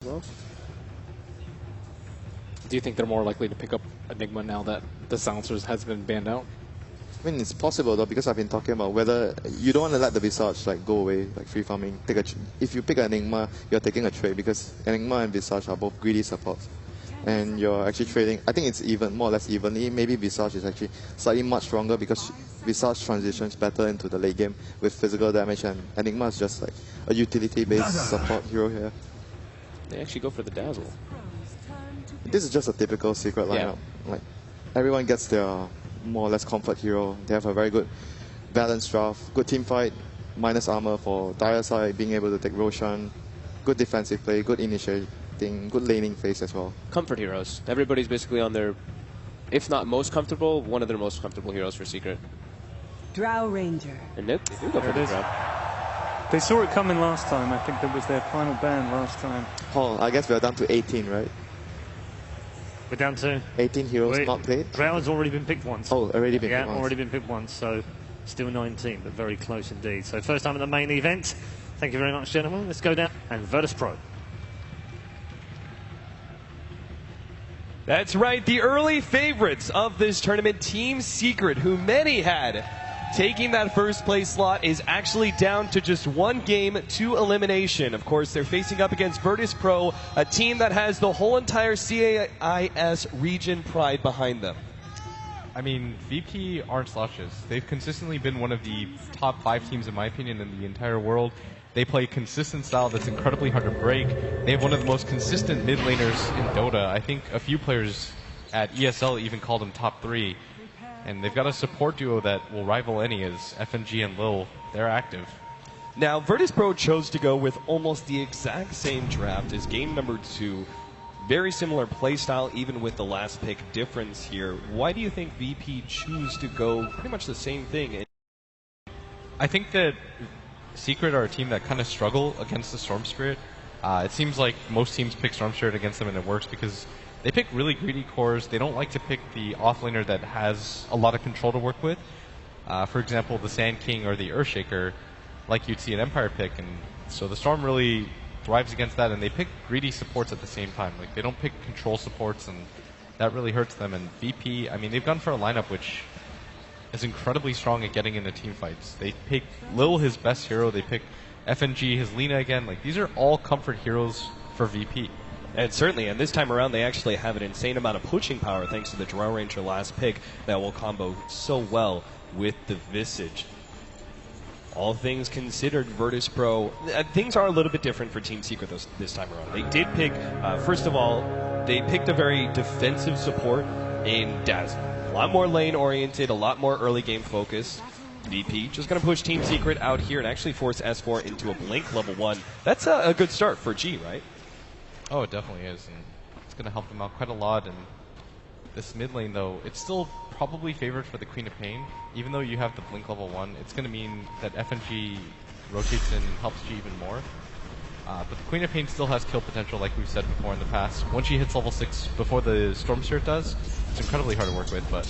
Well, do you think they're more likely to pick up Enigma now that the silencers has been banned out? I mean, it's possible though, because I've been talking about whether you don't want to let the Visage like go away, like free farming. If you pick an Enigma, you're taking a trade because Enigma and Visage are both greedy supports, and you're actually trading. I think it's even more or less evenly. Maybe Visage is actually slightly much stronger because Visage transitions better into the late game with physical damage, and Enigma is just like a utility-based support hero here. They actually go for the Dazzle. This is just a typical secret lineup. Yeah. Like everyone gets their more or less comfort hero. They have a very good balanced draft, good team fight, minus armor for dire side, being able to take Roshan, good defensive play, good initiating, good laning phase as well. Comfort heroes. Everybody's basically on their, if not most comfortable, one of their most comfortable heroes for Secret. Drow Ranger. And nope, they do go for the Drow. They saw it coming last time. I think that was their final ban last time. Paul, I guess we're down to 18, right? We're down to 18 heroes not played. Drow has already been picked once. Oh, already been picked once. Yeah, already been picked once. So still 19, but very close indeed. So first time at the main event. Thank you very much, gentlemen. Let's go down and Virtus Pro. That's right, the early favorites of this tournament, Team Secret, who many had taking that first place slot, is actually down to just one game to elimination. Of course, they're facing up against Virtus Pro, a team that has the whole entire CAIS region pride behind them. I mean, VP aren't slouches. They've consistently been one of the top 5 teams, in my opinion, in the entire world. They play a consistent style that's incredibly hard to break. They have one of the most consistent mid laners in Dota. I think a few players at ESL even called them top 3. And they've got a support duo that will rival any, as FNG and Lil. They're active. Now, Virtus Pro chose to go with almost the exact same draft as game number 2. Very similar playstyle, even with the last pick difference here. Why do you think VP choose to go pretty much the same thing? I think that Secret are a team that kind of struggle against the Storm Spirit. It seems like most teams pick Storm Spirit against them, and it works because they pick really greedy cores. They don't like to pick the offlaner that has a lot of control to work with. For example, the Sand King or the Earthshaker, like you'd see an Empire pick. And so the Storm really thrives against that, and they pick greedy supports at the same time. Like, they don't pick control supports, and that really hurts them. And VP, I mean, they've gone for a lineup which is incredibly strong at getting into team fights. They pick Lil, his best hero. They pick FNG, his Lina again. Like, these are all comfort heroes for VP. And certainly, and this time around, they actually have an insane amount of pushing power thanks to the Drow Ranger last pick that will combo so well with the Visage. All things considered, Virtus Pro, things are a little bit different for Team Secret this time around. They did pick, first of all, they picked a very defensive support in Dazzle. A lot more lane-oriented, a lot more early game focus. VP just going to push Team Secret out here and actually force S4 into a Blink level 1. That's a good start for G, right? Oh, it definitely is, and it's going to help them out quite a lot. And this mid lane, though, it's still probably favored for the Queen of Pain. Even though you have the Blink level 1, it's going to mean that FNG rotates in and helps G even more. But the Queen of Pain still has kill potential, like we've said before in the past. Once she hits level 6 before the Storm Spirit does, it's incredibly hard to work with. But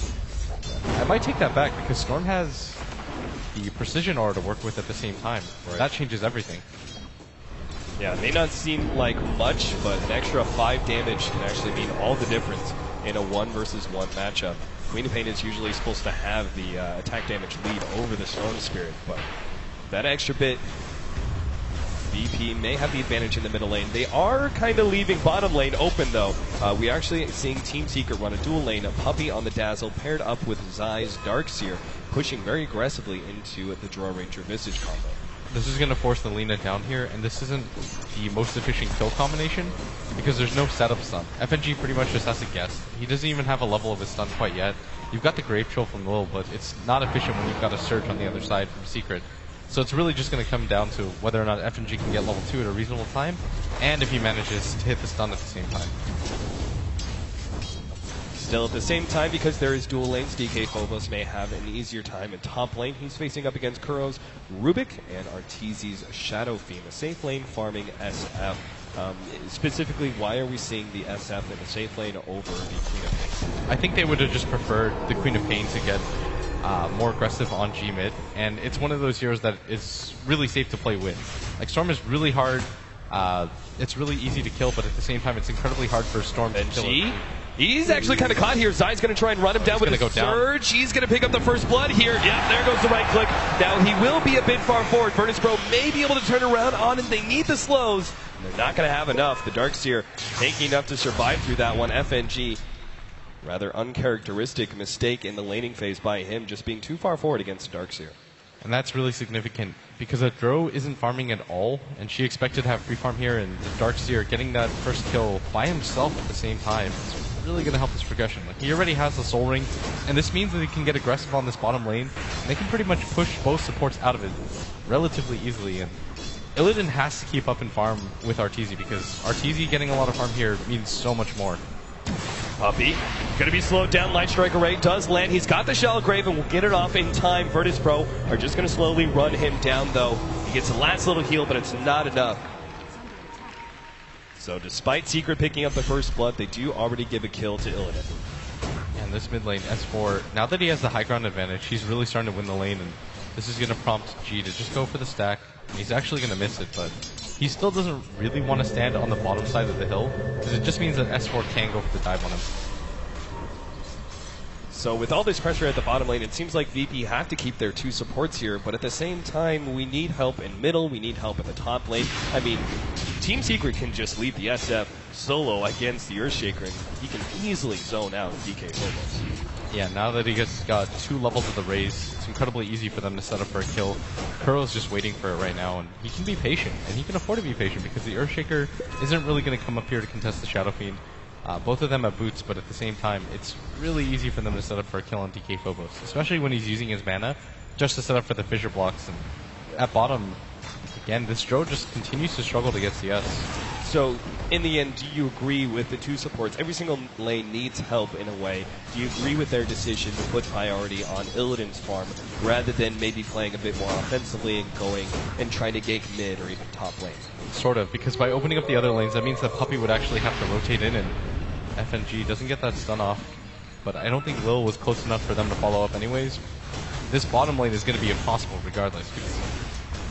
I might take that back, because Storm has the Precision Aura to work with at the same time. Right. That changes everything. Yeah, it may not seem like much, but an extra 5 damage can actually mean all the difference in a 1 versus 1 matchup. Queen of Pain is usually supposed to have the attack damage lead over the Storm Spirit, but that extra bit, VP may have the advantage in the middle lane. They are kind of leaving bottom lane open, though. We are actually seeing Team Secret run a dual lane, a Puppey on the Dazzle, paired up with Zai's Darkseer, pushing very aggressively into the Drow Ranger Visage combo. This is going to force the Lina down here, and this isn't the most efficient kill combination because there's no setup stun. FNG pretty much just has to guess. He doesn't even have a level of his stun quite yet. You've got the Grave Troll from Lil, but it's not efficient when you've got a Surge on the other side from Secret. So it's really just going to come down to whether or not FNG can get level 2 at a reasonable time, and if he manages to hit the stun at the same time. Still at the same time, because there is dual lanes, DK Phobos may have an easier time in top lane. He's facing up against Kuro's Rubik and Arteezy's Shadow Fiend, a safe lane farming SF. Specifically, why are we seeing the SF in the safe lane over the Queen of Pain? I think they would have just preferred the Queen of Pain to get more aggressive on G mid, and it's one of those heroes that is really safe to play with. Like, Storm is really hard it's really easy to kill, but at the same time, it's incredibly hard for Storm to kill it. He's actually kind of caught here. Zai's going to try and run him down with a surge. He's going to pick up the first blood here. Yep, there goes the right click. Now he will be a bit far forward. Virtus.pro may be able to turn around on him. They need the slows. And they're not going to have enough. The Darkseer taking enough to survive through that one. FNG, rather uncharacteristic mistake in the laning phase by him, just being too far forward against Darkseer. And that's really significant because a Dro isn't farming at all, and she expected to have free farm here, and the Darkseer getting that first kill by himself at the same time is really going to help his progression. Like, he already has the Soul Ring, and this means that he can get aggressive on this bottom lane. They can pretty much push both supports out of it relatively easily, and Illidan has to keep up in farm with Arteezy because Arteezy getting a lot of farm here means so much more. Puppey gonna be slowed down. Light Strike Array does land. He's got the Shell Grave and will get it off in time. Virtus.pro are just gonna slowly run him down though. He gets the last little heal, but it's not enough. So despite Secret picking up the first blood, they do already give a kill to Illidan. And this mid lane, S4, now that he has the high ground advantage, he's really starting to win the lane, and this is gonna prompt G to just go for the stack. And he's actually gonna miss it, but he still doesn't really want to stand on the bottom side of the hill, because it just means that S4 can go for the dive on him. So with all this pressure at the bottom lane, it seems like VP have to keep their two supports here, but at the same time, we need help in middle, we need help at the top lane. I mean, Team Secret can just leave the SF solo against the Earthshaker, and he can easily zone out DK Phobos. Yeah, now that he got 2 levels of the raise, it's incredibly easy for them to set up for a kill. Kuro's just waiting for it right now, and he can be patient, and he can afford to be patient because the Earthshaker isn't really going to come up here to contest the Shadow Fiend. Both of them have boots, but at the same time, it's really easy for them to set up for a kill on DK Phobos, especially when he's using his mana just to set up for the fissure blocks. And at bottom, again, this Dro just continues to struggle to get CS. So, in the end, do you agree with the two supports? Every single lane needs help in a way. Do you agree with their decision to put priority on Illidan's farm rather than maybe playing a bit more offensively and going and trying to gank mid or even top lane? Sort of, because by opening up the other lanes, that means that Puppey would actually have to rotate in, and FNG doesn't get that stun off. But I don't think Lil was close enough for them to follow up anyways. This bottom lane is going to be impossible regardless, because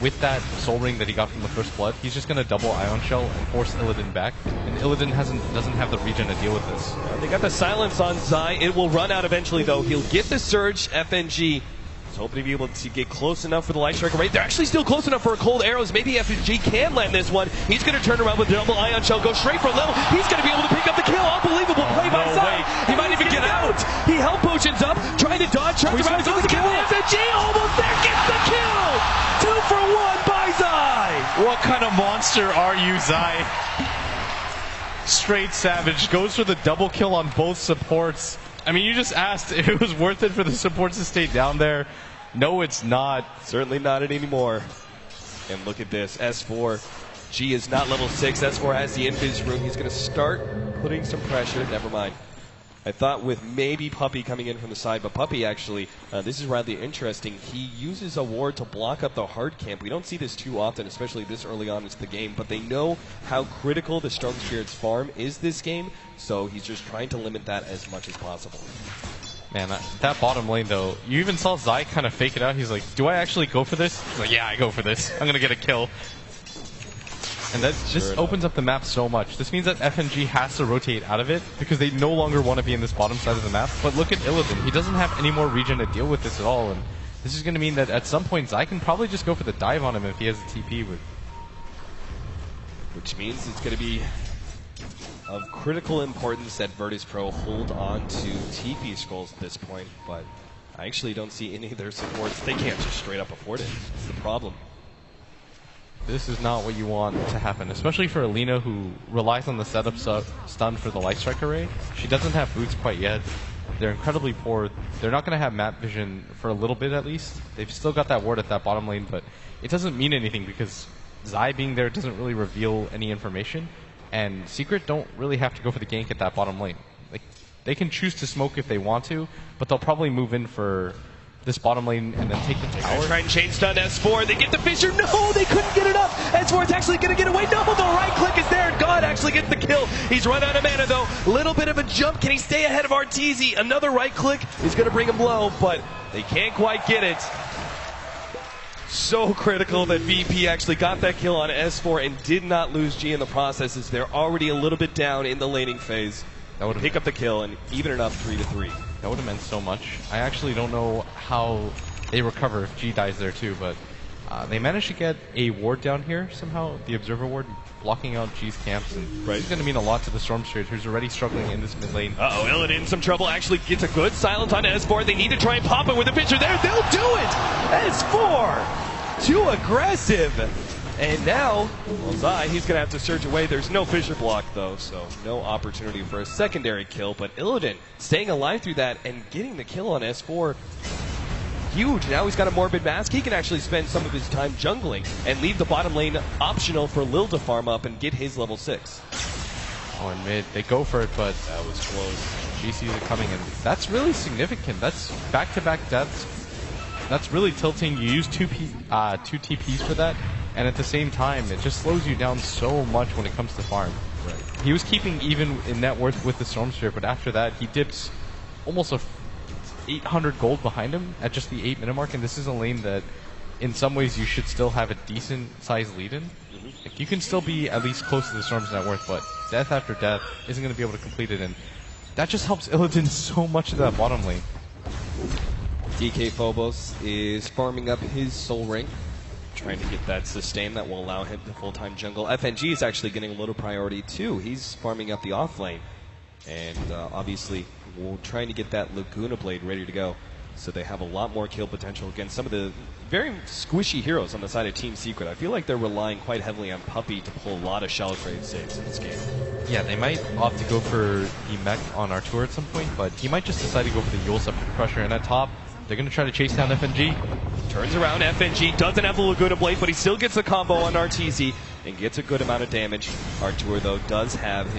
with that Soul Ring that he got from the first blood, he's just going to double Ion Shell and force Illidan back, and Illidan doesn't have the regen to deal with this. They got the silence on Zai. It will run out eventually, though. He'll get the surge. FNG is hoping to be able to get close enough for the Light Strike Array. They're actually still close enough for a Cold Arrows. Maybe FNG can land this one. He's going to turn around with the double Ion Shell, go straight for a level. He's going to be able to pick up the kill. Unbelievable play by Zai. He might even get out. He held potions up, trying to dodge, trying to run the kill. FNG almost there, gets the kill. 2 for 1 by Zai. What kind of monster are you, Zai? Straight savage, goes for the double kill on both supports. I mean, you just asked if it was worth it for the supports to stay down there. No, it's not. Certainly not anymore. And look at this, S4. G is not level 6. S4 has the invis room. He's going to start putting some pressure. Never mind. I thought with maybe Puppey coming in from the side, but Puppey actually, this is rather interesting. He uses a ward to block up the hard camp. We don't see this too often, especially this early on into the game, but they know how critical the Strong Spirits farm is this game, so he's just trying to limit that as much as possible. Man, that bottom lane though, you even saw Zai kind of fake it out. He's like, do I actually go for this? He's like, yeah, I go for this. I'm going to get a kill. And that just opens up the map so much. This means that FNG has to rotate out of it because they no longer want to be in this bottom side of the map. But look at Illidan. He doesn't have any more regen to deal with this at all. And this is going to mean that at some point Zai can probably just go for the dive on him if he has a TP. Which means it's going to be of critical importance that Virtus.pro hold on to TP scrolls at this point. But I actually don't see any of their supports. They can't just straight up afford it. That's the problem. This is not what you want to happen, especially for Alina, who relies on the setup stun for the Light Strike Array. She doesn't have boots quite yet. They're incredibly poor. They're not going to have map vision for a little bit at least. They've still got that ward at that bottom lane, but it doesn't mean anything because Zai being there doesn't really reveal any information, and Secret don't really have to go for the gank at that bottom lane. Like, they can choose to smoke if they want to, but they'll probably move in for this bottom lane and then take the tower. Try and chain stun S4. They get the fissure. No, they couldn't get it up. S4 is actually going to get away. No, the right click is there. And God actually gets the kill. He's run out of mana though. Little bit of a jump. Can he stay ahead of Arteezy? Another right click is going to bring him low, but they can't quite get it. So critical that VP actually got that kill on S4 and did not lose G in the process, as they're already a little bit down in the laning phase. That would pick up the kill and even it up 3-3. That would have meant so much. I actually don't know how they recover if G dies there too, but they managed to get a ward down here somehow, the Observer ward, blocking out G's camps, and this is going to mean a lot to the Stormstraight, who's already struggling in this mid lane. Uh-oh, Illidan in some trouble, actually gets a good silence on S4. They need to try and pop it with a pitcher there. They'll do it! S4! Too aggressive! And now, well, Zai, he's going to have to surge away. There's no Fissure block, though, so no opportunity for a secondary kill. But Illidan staying alive through that and getting the kill on S4. Huge. Now he's got a Morbid Mask. He can actually spend some of his time jungling and leave the bottom lane optional for Lil to farm up and get his level 6. Oh, and mid, they go for it, but that was close. GCs are coming, and that's really significant. That's back-to-back deaths. That's really tilting. You use two TPs for that, and at the same time, it just slows you down so much when it comes to farm. Right. He was keeping even in net worth with the Stormstraight, but after that, he dips almost 800 gold behind him at just the 8-minute mark, and this is a lane that in some ways you should still have a decent sized lead in. Like, you can still be at least close to the Storm's net worth, but death after death isn't going to be able to complete it, and that just helps Illidan so much to that bottom lane. DK Phobos is farming up his Soul Ring, trying to get that sustain that will allow him to full-time jungle. FNG is actually getting a little priority too. He's farming up the off lane, and obviously we're trying to get that Laguna Blade ready to go, so they have a lot more kill potential against some of the very squishy heroes on the side of Team Secret. I feel like they're relying quite heavily on Puppey to pull a lot of shallow trade saves in this game. Yeah, they might opt to go for the mech on Artur at some point, but he might just decide to go for the Yule Scepter Crusher, and at top, they're going to try to chase down FNG. Turns around, FNG doesn't have the Laguna Blade, but he still gets a combo on RTZ and gets a good amount of damage. Artur, though, does have his